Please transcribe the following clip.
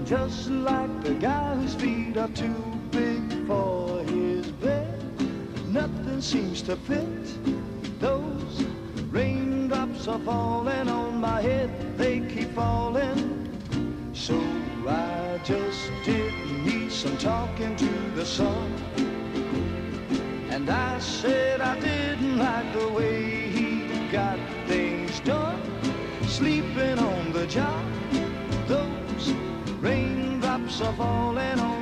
just like the guy whose feet are too big for his bed. Nothing seems to fit. Those raindrops are falling on my head, they keep falling. So I just did need some talking to the sun. And I said I didn't like the way he got things done, sleeping on the job. Those raindrops are falling on